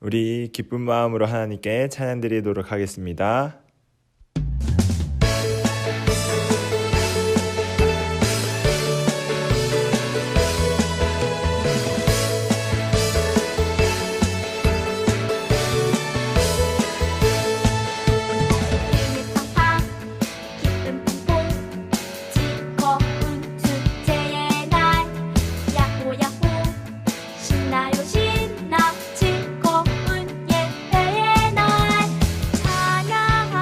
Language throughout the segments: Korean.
우리 기쁜 마음으로 하나님께 찬양드리도록 하겠습니다. 신나요 신나 즐거운 예배의 날 찬양하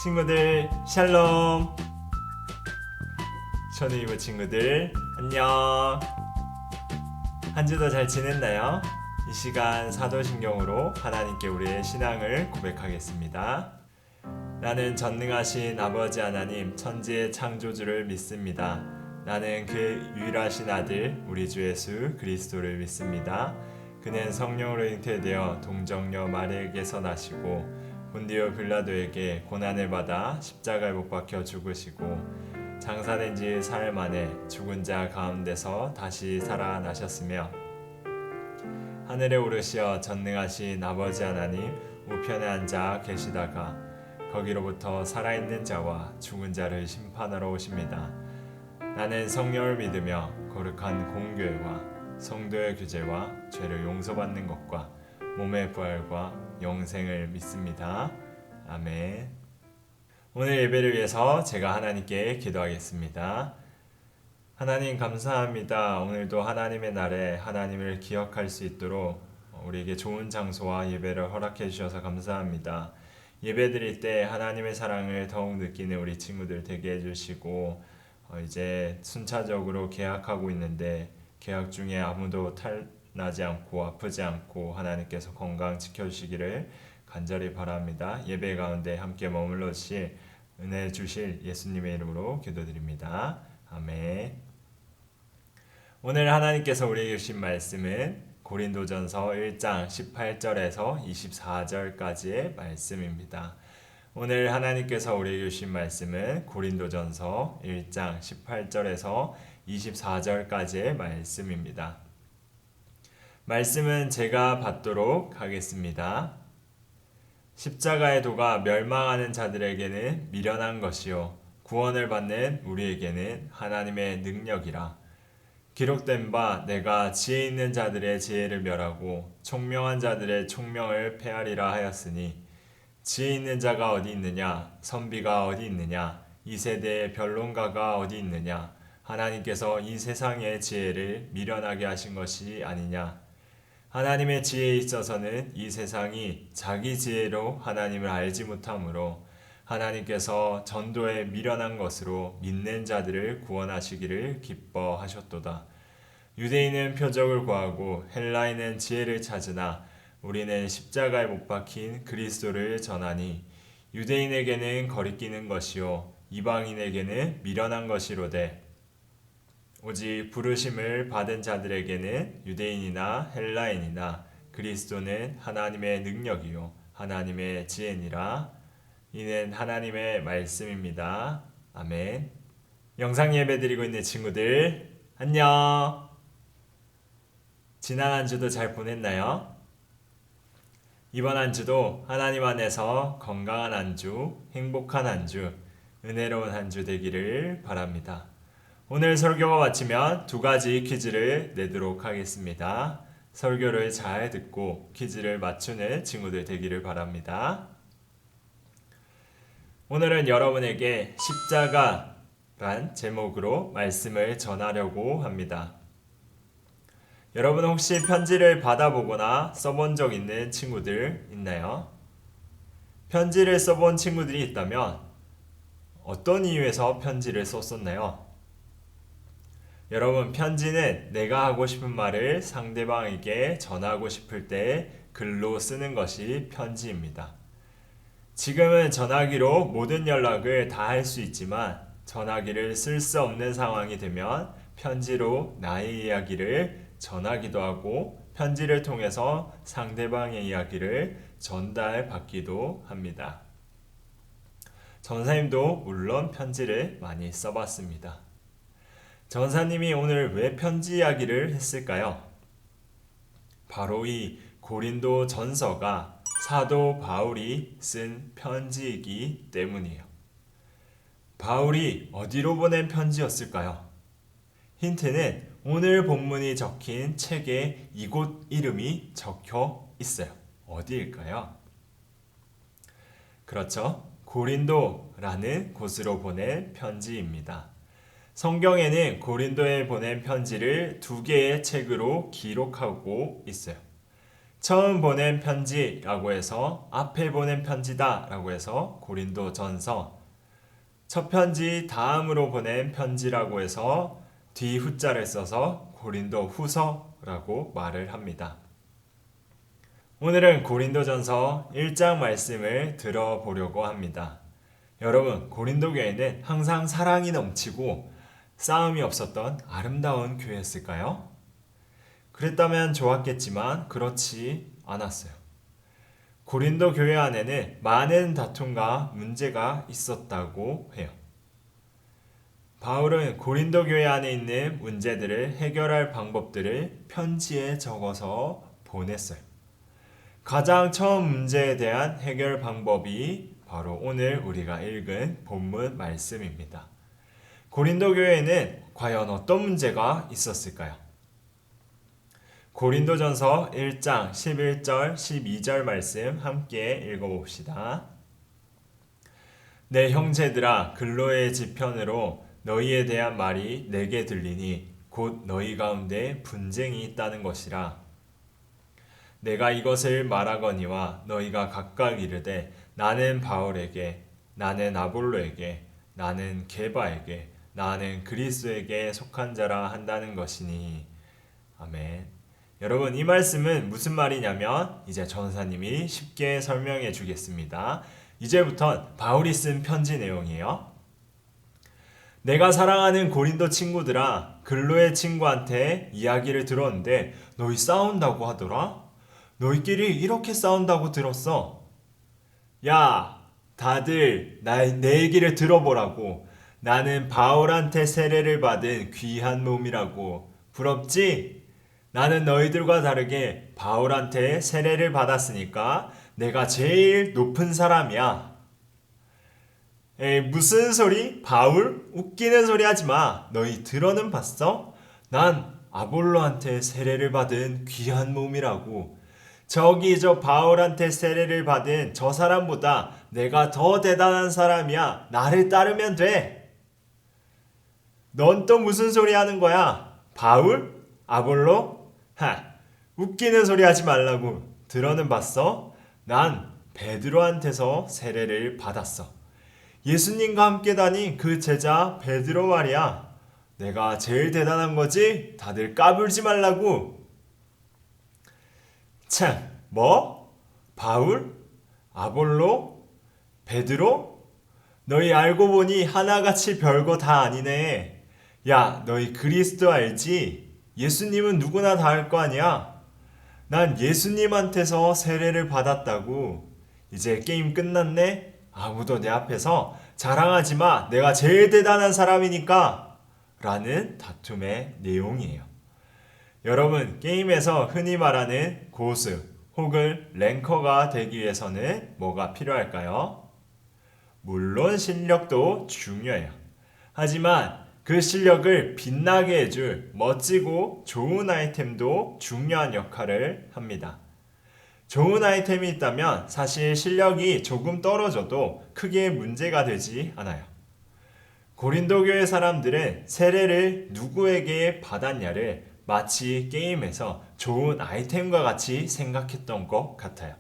친구들 샬롬. 천우이브 친구들 안녕. 한 주도 잘 지냈나요? 이 시간 사도신경으로 하나님께 우리의 신앙을 고백하겠습니다. 나는 전능하신 아버지 하나님 천지의 창조주를 믿습니다. 나는 그 유일하신 아들 우리 주 예수 그리스도를 믿습니다. 그는 성령으로 잉태되어 동정녀 마리아에게서 나시고 본디오 빌라도에게 고난을 받아 십자가에 못 박혀 죽으시고 장사된 지 사흘 만에 죽은 자 가운데서 다시 살아나셨으며 하늘에 오르시어 전능하신 아버지 하나님 우편에 앉아 계시다가 거기로부터 살아있는 자와 죽은 자를 심판하러 오십니다. 나는 성령을 믿으며 거룩한 공교회와 성도의 규제와 죄를 용서받는 것과 몸의 부활과 영생을 믿습니다. 아멘. 오늘 예배를 위해서 제가 하나님께 기도하겠습니다. 하나님 감사합니다. 오늘도 하나님의 날에 하나님을 기억할 수 있도록 우리에게 좋은 장소와 예배를 허락해 주셔서 감사합니다. 예배 드릴 때 하나님의 사랑을 더욱 느끼는 우리 친구들 되게 해주시고 이제 순차적으로 계약하고 있는데 계약 중에 아무도 탈나지 않고 아프지 않고 하나님께서 건강 지켜주시기를 간절히 바랍니다. 예배 가운데 함께 머물러 주실 은혜 주실 예수님의 이름으로 기도드립니다. 아멘. 오늘 하나님께서 우리에게 주신 말씀은 고린도전서 1장 18절에서 24절까지의 말씀입니다. 오늘 하나님께서 우리에게 주신 말씀은 고린도전서 1장 18절에서 24절까지의 말씀입니다. 말씀은 제가 받도록 하겠습니다. 십자가의 도가 멸망하는 자들에게는 미련한 것이요 구원을 받는 우리에게는 하나님의 능력이라. 기록된 바 내가 지혜 있는 자들의 지혜를 멸하고 총명한 자들의 총명을 폐하리라 하였으니 지혜 있는 자가 어디 있느냐 선비가 어디 있느냐 이 세대의 변론가가 어디 있느냐 하나님께서 이 세상의 지혜를 미련하게 하신 것이 아니냐. 하나님의 지혜에 있어서는 이 세상이 자기 지혜로 하나님을 알지 못하므로 하나님께서 전도에 미련한 것으로 믿는 자들을 구원하시기를 기뻐하셨도다. 유대인은 표적을 구하고 헬라인은 지혜를 찾으나 우리는 십자가에 못 박힌 그리스도를 전하니 유대인에게는 거리끼는 것이요 이방인에게는 미련한 것이로되 오직 부르심을 받은 자들에게는 유대인이나 헬라인이나 그리스도는 하나님의 능력이요 하나님의 지혜니라. 이는 하나님의 말씀입니다. 아멘. 영상 예배 드리고 있는 친구들 안녕. 지난 한 주도 잘 보냈나요? 이번 한 주도 하나님 안에서 건강한 한 주, 행복한 한 주, 은혜로운 한 주 되기를 바랍니다. 오늘 설교가 마치면 2가지 퀴즈를 내도록 하겠습니다. 설교를 잘 듣고 퀴즈를 맞추는 친구들 되기를 바랍니다. 오늘은 여러분에게 십자가란 제목으로 말씀을 전하려고 합니다. 여러분 혹시 편지를 받아보거나 써본 적 있는 친구들 있나요? 편지를 써본 친구들이 있다면 어떤 이유에서 편지를 썼었나요? 여러분 편지는 내가 하고 싶은 말을 상대방에게 전하고 싶을 때 글로 쓰는 것이 편지입니다. 지금은 전화기로 모든 연락을 다 할 수 있지만 전화기를 쓸 수 없는 상황이 되면 편지로 나의 이야기를 전하기도 하고 편지를 통해서 상대방의 이야기를 전달받기도 합니다. 전사님도 물론 편지를 많이 써봤습니다. 전사님이 오늘 왜 편지 이야기를 했을까요? 바로 이 고린도 전서가 사도 바울이 쓴 편지이기 때문이에요. 바울이 어디로 보낸 편지였을까요? 힌트는 오늘 본문이 적힌 책에 이곳 이름이 적혀 있어요. 어디일까요? 그렇죠. 고린도라는 곳으로 보낸 편지입니다. 성경에는 고린도에 보낸 편지를 2개의 책으로 기록하고 있어요. 처음 보낸 편지라고 해서 앞에 보낸 편지다 라고 해서 고린도전서, 첫 편지 다음으로 보낸 편지라고 해서 뒤 후자를 써서 고린도후서라고 말을 합니다. 오늘은 고린도전서 1장 말씀을 들어보려고 합니다. 여러분, 고린도 교회는 항상 사랑이 넘치고 싸움이 없었던 아름다운 교회였을까요? 그랬다면 좋았겠지만 그렇지 않았어요. 고린도 교회 안에는 많은 다툼과 문제가 있었다고 해요. 바울은 고린도 교회 안에 있는 문제들을 해결할 방법들을 편지에 적어서 보냈어요. 가장 처음 문제에 대한 해결 방법이 바로 오늘 우리가 읽은 본문 말씀입니다. 고린도 교회에는 과연 어떤 문제가 있었을까요? 고린도전서 1장 11절 12절 말씀 함께 읽어봅시다. 내 형제들아, 근로의 지편으로 너희에 대한 말이 내게 들리니 곧 너희 가운데 분쟁이 있다는 것이라. 내가 이것을 말하거니와 너희가 각각 이르되 나는 바울에게, 나는 아볼로에게, 나는 게바에게, 나는 그리스도에게 속한 자라 한다는 것이니. 아멘. 여러분, 이 말씀은 무슨 말이냐면 이제 전사님이 쉽게 설명해 주겠습니다. 이제부턴 바울이 쓴 편지 내용이에요. 내가 사랑하는 고린도 친구들아, 근로의 친구한테 이야기를 들었는데 너희 싸운다고 하더라? 너희끼리 이렇게 싸운다고 들었어. 야, 다들 내 얘기를 들어보라고. 나는 바울한테 세례를 받은 귀한 몸이라고. 부럽지? 나는 너희들과 다르게 바울한테 세례를 받았으니까 내가 제일 높은 사람이야. 에이, 무슨 소리? 바울? 웃기는 소리 하지 마. 너희 들어는 봤어? 난 아볼로한테 세례를 받은 귀한 몸이라고. 저기 저 바울한테 세례를 받은 저 사람보다 내가 더 대단한 사람이야. 나를 따르면 돼. 넌 또 무슨 소리 하는 거야? 바울? 아볼로? 웃기는 소리 하지 말라고. 들어는 봤어? 난 베드로한테서 세례를 받았어. 예수님과 함께 다닌 그 제자 베드로 말이야. 내가 제일 대단한 거지? 다들 까불지 말라고. 참, 뭐? 바울? 아볼로? 베드로? 너희 알고 보니 하나같이 별거 다 아니네. 야, 너희 그리스도 알지? 예수님은 누구나 다 알 거 아니야? 난 예수님한테서 세례를 받았다고. 이제 게임 끝났네? 아무도 내 앞에서 자랑하지 마. 내가 제일 대단한 사람이니까. 라는 다툼의 내용이에요. 여러분, 게임에서 흔히 말하는 고수 혹은 랭커가 되기 위해서는 뭐가 필요할까요? 물론 실력도 중요해요. 하지만 그 실력을 빛나게 해줄 멋지고 좋은 아이템도 중요한 역할을 합니다. 좋은 아이템이 있다면 사실 실력이 조금 떨어져도 크게 문제가 되지 않아요. 고린도 교회 사람들은 세례를 누구에게 받았냐를 마치 게임에서 좋은 아이템과 같이 생각했던 것 같아요.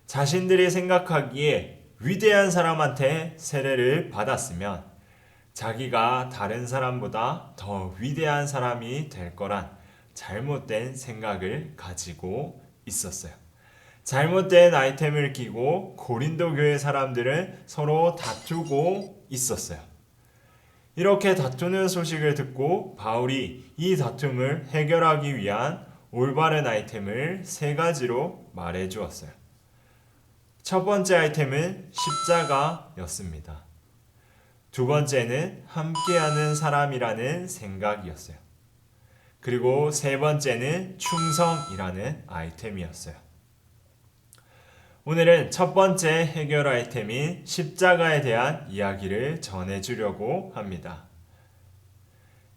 자신들이 생각하기에 위대한 사람한테 세례를 받았으면 자기가 다른 사람보다 더 위대한 사람이 될 거란 잘못된 생각을 가지고 있었어요. 잘못된 아이템을 끼고 고린도 교회 사람들은 서로 다투고 있었어요. 이렇게 다투는 소식을 듣고 바울이 이 다툼을 해결하기 위한 올바른 아이템을 3가지로 말해 주었어요. 첫 번째 아이템은 십자가였습니다. 두 번째는 함께하는 사람이라는 생각이었어요. 그리고 세 번째는 충성이라는 아이템이었어요. 오늘은 첫 번째 해결 아이템인 십자가에 대한 이야기를 전해주려고 합니다.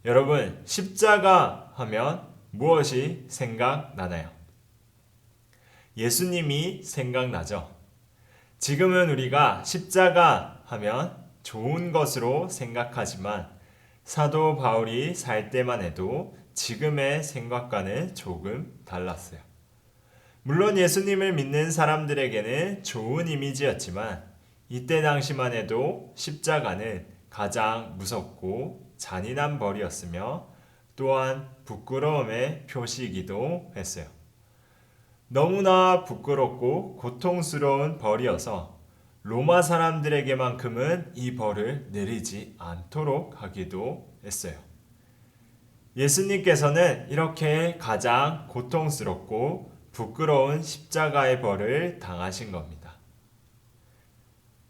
여러분, 십자가 하면 무엇이 생각나나요? 예수님이 생각나죠. 지금은 우리가 십자가 하면 좋은 것으로 생각하지만 사도 바울이 살 때만 해도 지금의 생각과는 조금 달랐어요. 물론 예수님을 믿는 사람들에게는 좋은 이미지였지만 이때 당시만 해도 십자가는 가장 무섭고 잔인한 벌이었으며 또한 부끄러움의 표시이기도 했어요. 너무나 부끄럽고 고통스러운 벌이어서 로마 사람들에게만큼은 이 벌을 내리지 않도록 하기도 했어요. 예수님께서는 이렇게 가장 고통스럽고 부끄러운 십자가의 벌을 당하신 겁니다.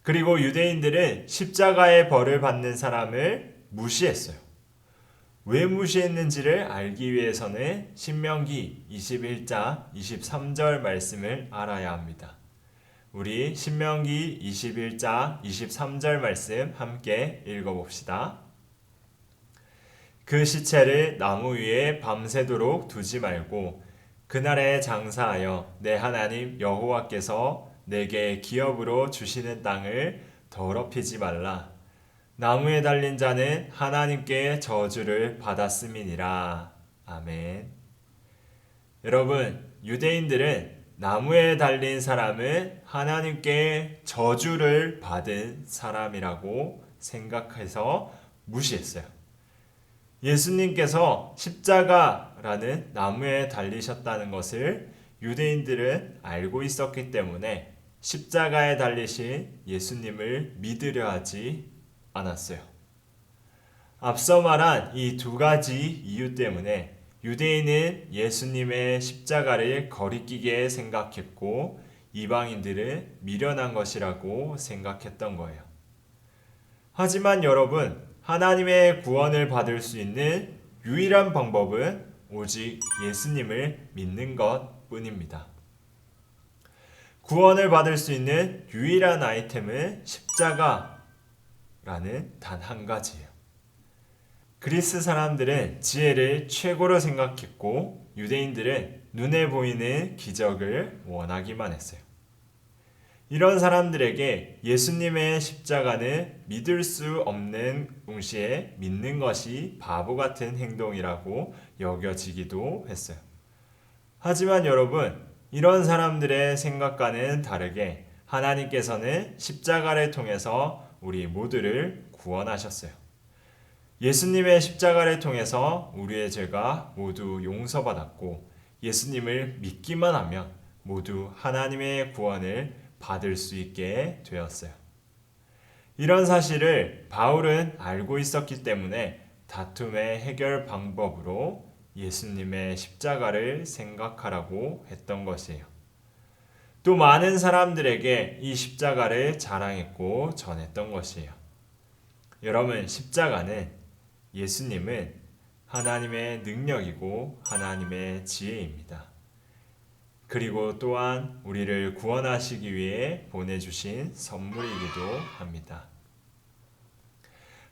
그리고 유대인들은 십자가의 벌을 받는 사람을 무시했어요. 왜 무시했는지를 알기 위해서는 신명기 21장 23절 말씀을 알아야 합니다. 우리 신명기 21장 23절 말씀 함께 읽어봅시다. 그 시체를 나무 위에 밤새도록 두지 말고 그날에 장사하여 내 하나님 여호와께서 내게 기업으로 주시는 땅을 더럽히지 말라. 나무에 달린 자는 하나님께 저주를 받았음이니라. 아멘. 여러분, 유대인들은 나무에 달린 사람은 하나님께 저주를 받은 사람이라고 생각해서 무시했어요. 예수님께서 십자가라는 나무에 달리셨다는 것을 유대인들은 알고 있었기 때문에 십자가에 달리신 예수님을 믿으려 하지 않았어요. 앞서 말한 이 두 가지 이유 때문에 유대인은 예수님의 십자가를 거리끼게 생각했고 이방인들은 미련한 것이라고 생각했던 거예요. 하지만 여러분, 하나님의 구원을 받을 수 있는 유일한 방법은 오직 예수님을 믿는 것 뿐입니다. 구원을 받을 수 있는 유일한 아이템은 십자가라는 단 한 가지예요. 그리스 사람들은 지혜를 최고로 생각했고 유대인들은 눈에 보이는 기적을 원하기만 했어요. 이런 사람들에게 예수님의 십자가는 믿을 수 없는 동시에 믿는 것이 바보 같은 행동이라고 여겨지기도 했어요. 하지만 여러분, 이런 사람들의 생각과는 다르게 하나님께서는 십자가를 통해서 우리 모두를 구원하셨어요. 예수님의 십자가를 통해서 우리의 죄가 모두 용서받았고 예수님을 믿기만 하면 모두 하나님의 구원을 받을 수 있게 되었어요. 이런 사실을 바울은 알고 있었기 때문에 다툼의 해결 방법으로 예수님의 십자가를 생각하라고 했던 것이에요. 또 많은 사람들에게 이 십자가를 자랑했고 전했던 것이에요. 여러분, 십자가는 예수님은 하나님의 능력이고 하나님의 지혜입니다. 그리고 또한 우리를 구원하시기 위해 보내주신 선물이기도 합니다.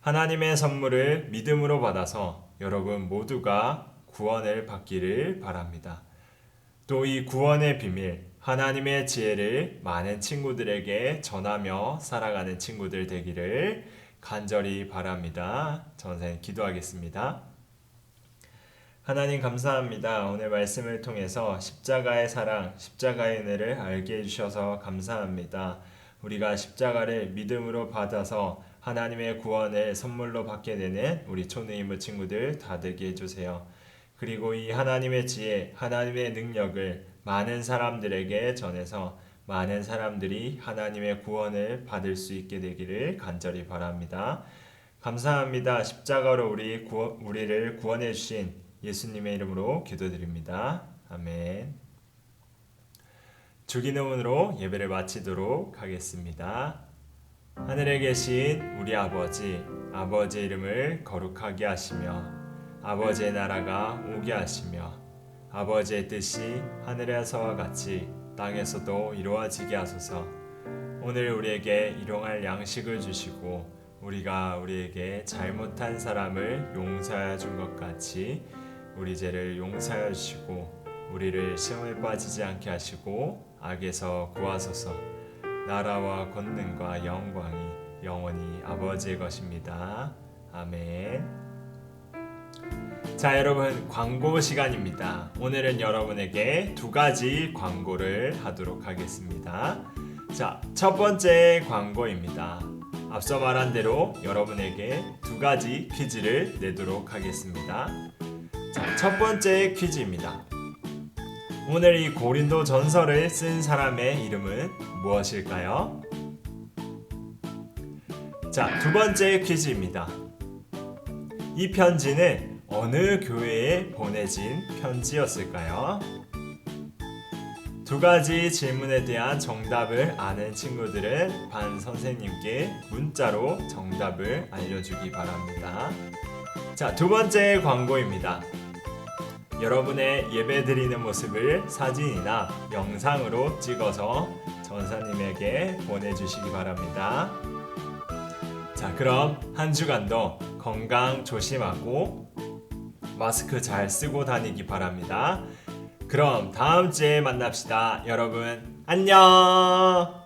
하나님의 선물을 믿음으로 받아서 여러분 모두가 구원을 받기를 바랍니다. 또 이 구원의 비밀, 하나님의 지혜를 많은 친구들에게 전하며 살아가는 친구들 되기를 간절히 바랍니다. 전사님 기도하겠습니다. 하나님 감사합니다. 오늘 말씀을 통해서 십자가의 사랑, 십자가의 은혜를 알게 해주셔서 감사합니다. 우리가 십자가를 믿음으로 받아서 하나님의 구원을 선물로 받게 되는 우리 초능인부 친구들 다 되게 해주세요. 그리고 이 하나님의 지혜, 하나님의 능력을 많은 사람들에게 전해서 많은 사람들이 하나님의 구원을 받을 수 있게 되기를 간절히 바랍니다. 감사합니다. 십자가로 우리를 구원해 주신 예수님의 이름으로 기도드립니다. 아멘. 주기도문으로 예배를 마치도록 하겠습니다. 하늘에 계신 우리 아버지의 이름을 거룩하게 하시며 아버지의 나라가 오게 하시며 아버지의 뜻이 하늘에서와 같이 땅에서도 이루어지게 하소서. 오늘 우리에게 일용할 양식을 주시고 우리가 우리에게 잘못한 사람을 용서해 준 것 같이 우리 죄를 용서하여 주시고 우리를 시험에 빠지지 않게 하시고 악에서 구하소서. 나라와 권능과 영광이 영원히 아버지의 것입니다. 아멘. 자, 여러분, 광고 시간입니다. 오늘은 여러분에게 두 가지 광고를 하도록 하겠습니다. 자, 첫 번째 광고입니다. 앞서 말한 대로 여러분에게 두 가지 퀴즈를 내도록 하겠습니다. 자, 첫 번째 퀴즈입니다. 오늘 이 고린도 전설을 쓴 사람의 이름은 무엇일까요? 자, 두 번째 퀴즈입니다. 이 편지는 어느 교회에 보내진 편지였을까요? 두 가지 질문에 대한 정답을 아는 친구들은 반 선생님께 문자로 정답을 알려주기 바랍니다. 자, 두 번째 광고입니다. 여러분의 예배 드리는 모습을 사진이나 영상으로 찍어서 전사님에게 보내주시기 바랍니다. 자, 그럼 한 주간도 건강 조심하고 마스크 잘 쓰고 다니기 바랍니다. 그럼 다음 주에 만납시다. 여러분, 안녕!